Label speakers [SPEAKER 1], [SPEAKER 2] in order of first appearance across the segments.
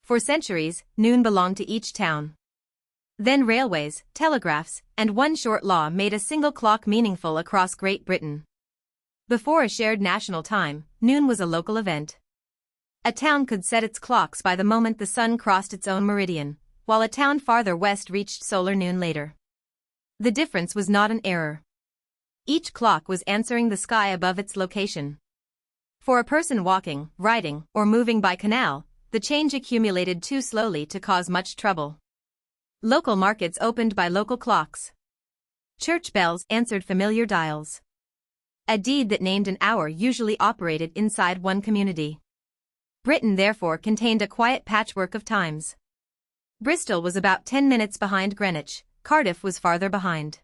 [SPEAKER 1] For centuries, noon belonged to each town. Then railways, telegraphs, and one short law made a single clock meaningful across Great Britain. Before a shared national time, noon was a local event. A town could set its clocks by the moment the sun crossed its own meridian, while a town farther west reached solar noon later. The difference was not an error. Each clock was answering the sky above its location. For a person walking, riding, or moving by canal, the change accumulated too slowly to cause much trouble. Local markets opened by local clocks. Church bells answered familiar dials. A deed that named an hour usually operated inside one community. Britain therefore contained a quiet patchwork of times. Bristol was about 10 minutes behind Greenwich, Cardiff was farther behind.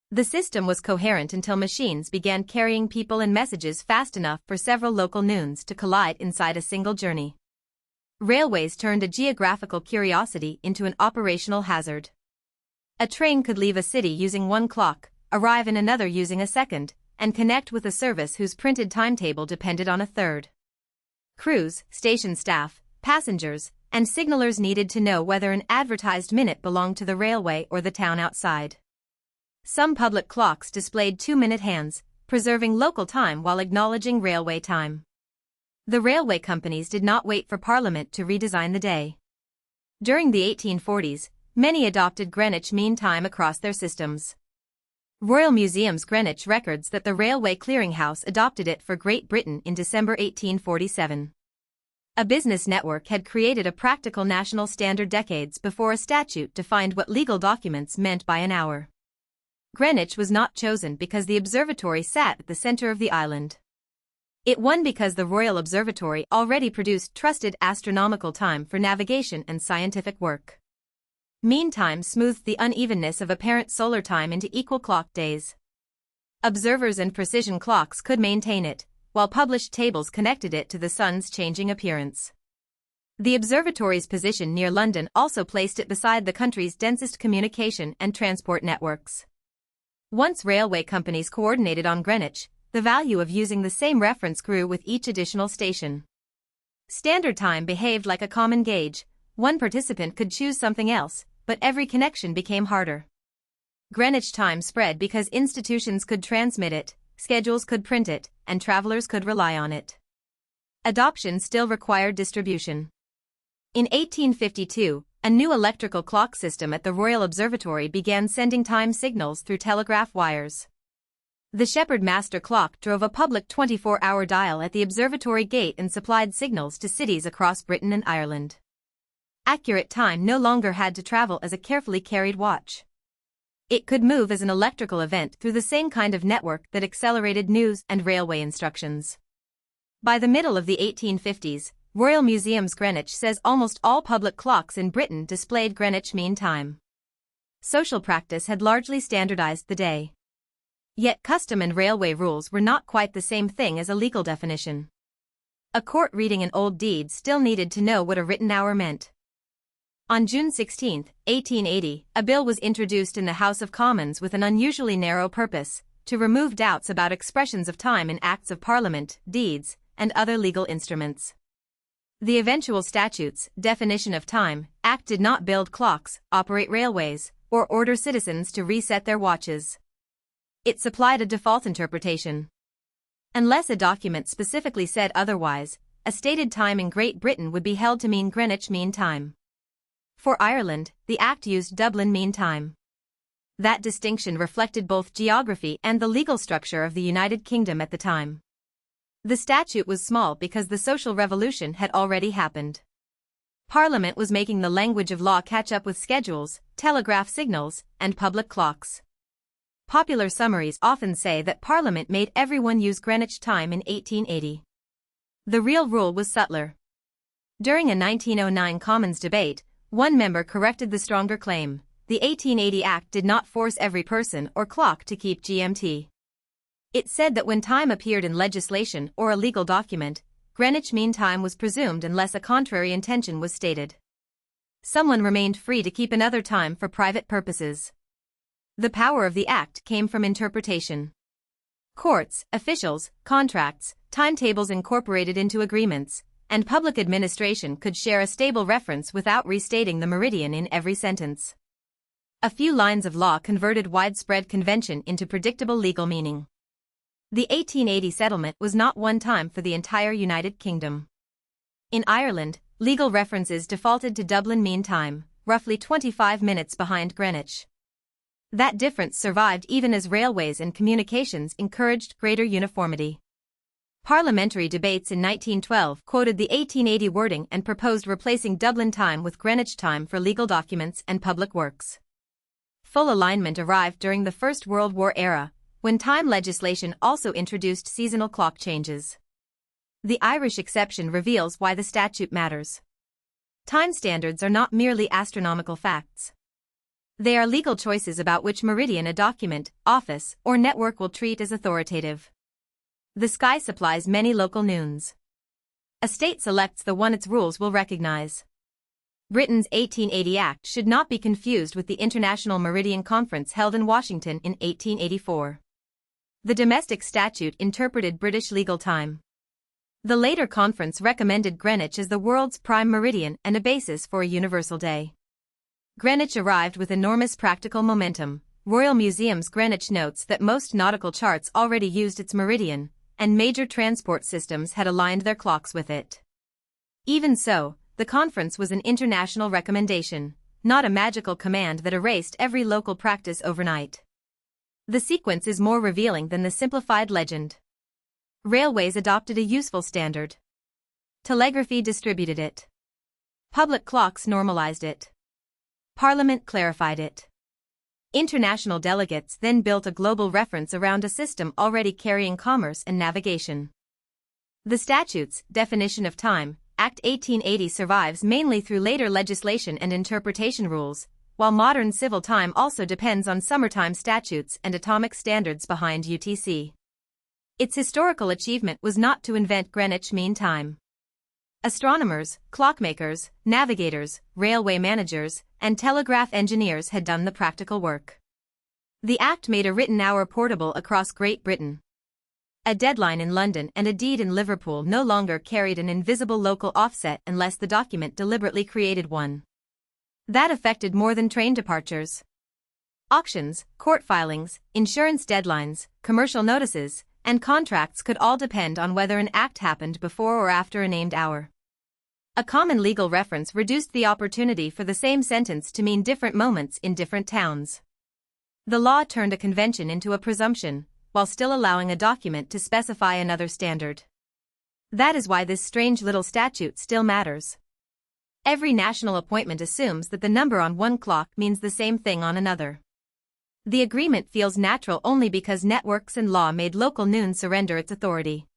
[SPEAKER 1] The system was coherent until machines began carrying people and messages fast enough for several local noons to collide inside a single journey. Railways turned a geographical curiosity into an operational hazard. A train could leave a city using one clock, arrive in another using a second, and connect with a service whose printed timetable depended on a third. Crews, station staff, passengers, and signalers needed to know whether an advertised minute belonged to the railway or the town outside. Some public clocks displayed 2-minute hands, preserving local time while acknowledging railway time. The railway companies did not wait for Parliament to redesign the day. During the 1840s, many adopted Greenwich Mean Time across their systems. Royal Museum's Greenwich records that the Railway Clearinghouse adopted it for Great Britain in December 1847. A business network had created a practical national standard decades before a statute defined what legal documents meant by an hour. Greenwich was not chosen because the observatory sat at the center of the island. It won because the Royal Observatory already produced trusted astronomical time for navigation and scientific work. Mean time smoothed the unevenness of apparent solar time into equal clock days. Observers and precision clocks could maintain it, while published tables connected it to the sun's changing appearance. The observatory's position near London also placed it beside the country's densest communication and transport networks. Once railway companies coordinated on Greenwich, the value of using the same reference grew with each additional station. Standard time behaved like a common gauge. One participant could choose something else, but every connection became harder. Greenwich time spread because institutions could transmit it, schedules could print it, and travelers could rely on it. Adoption still required distribution. In 1852, a new electrical clock system at the Royal Observatory began sending time signals through telegraph wires. The Shepherd Master Clock drove a public 24-hour dial at the observatory gate and supplied signals to cities across Britain and Ireland. Accurate time no longer had to travel as a carefully carried watch. It could move as an electrical event through the same kind of network that accelerated news and railway instructions. By the middle of the 1850s, Royal Museum's Greenwich says almost all public clocks in Britain displayed Greenwich Mean Time. Social practice had largely standardized the day. Yet custom and railway rules were not quite the same thing as a legal definition. A court reading an old deed still needed to know what a written hour meant. On June 16, 1880, a bill was introduced in the House of Commons with an unusually narrow purpose: to remove doubts about expressions of time in Acts of Parliament, deeds, and other legal instruments. The eventual Statutes, Definition of Time, Act did not build clocks, operate railways, or order citizens to reset their watches. It supplied a default interpretation. Unless a document specifically said otherwise, a stated time in Great Britain would be held to mean Greenwich Mean Time. For Ireland, the Act used Dublin Mean Time. That distinction reflected both geography and the legal structure of the United Kingdom at the time. The statute was small because the social revolution had already happened. Parliament was making the language of law catch up with schedules, telegraph signals, and public clocks. Popular summaries often say that Parliament made everyone use Greenwich time in 1880. The real rule was subtler. During a 1909 Commons debate, one member corrected the stronger claim: the 1880 Act did not force every person or clock to keep GMT. It said that when time appeared in legislation or a legal document, Greenwich Mean Time was presumed unless a contrary intention was stated. Someone remained free to keep another time for private purposes. The power of the Act came from interpretation. Courts, officials, contracts, timetables incorporated into agreements, and public administration could share a stable reference without restating the meridian in every sentence. A few lines of law converted widespread convention into predictable legal meaning. The 1880 settlement was not one time for the entire United Kingdom. In Ireland, legal references defaulted to Dublin Mean Time, roughly 25 minutes behind Greenwich. That difference survived even as railways and communications encouraged greater uniformity. Parliamentary debates in 1912 quoted the 1880 wording and proposed replacing Dublin time with Greenwich time for legal documents and public works. Full alignment arrived during the First World War era, when time legislation also introduced seasonal clock changes. The Irish exception reveals why the statute matters. Time standards are not merely astronomical facts. They are legal choices about which meridian a document, office, or network will treat as authoritative. The sky supplies many local noons. A state selects the one its rules will recognize. Britain's 1880 Act should not be confused with the International Meridian Conference held in Washington in 1884. The domestic statute interpreted British legal time. The later conference recommended Greenwich as the world's prime meridian and a basis for a universal day. Greenwich arrived with enormous practical momentum. Royal Museum's Greenwich notes that most nautical charts already used its meridian, and major transport systems had aligned their clocks with it. Even so, the conference was an international recommendation, not a magical command that erased every local practice overnight. The sequence is more revealing than the simplified legend. Railways adopted a useful standard. Telegraphy distributed it. Public clocks normalized it. Parliament clarified it. International delegates then built a global reference around a system already carrying commerce and navigation. The statute's definition of time, Act 1880, survives mainly through later legislation and interpretation rules, while modern civil time also depends on summertime statutes and atomic standards behind UTC. Its historical achievement was not to invent Greenwich Mean Time. Astronomers, clockmakers, navigators, railway managers, and telegraph engineers had done the practical work. The Act made a written hour portable across Great Britain. A deadline in London and a deed in Liverpool no longer carried an invisible local offset unless the document deliberately created one. That affected more than train departures. Auctions, court filings, insurance deadlines, commercial notices, and contracts could all depend on whether an act happened before or after a named hour. A common legal reference reduced the opportunity for the same sentence to mean different moments in different towns. The law turned a convention into a presumption, while still allowing a document to specify another standard. That is why this strange little statute still matters. Every national appointment assumes that the number on one clock means the same thing on another. The agreement feels natural only because networks and law made local noon surrender its authority.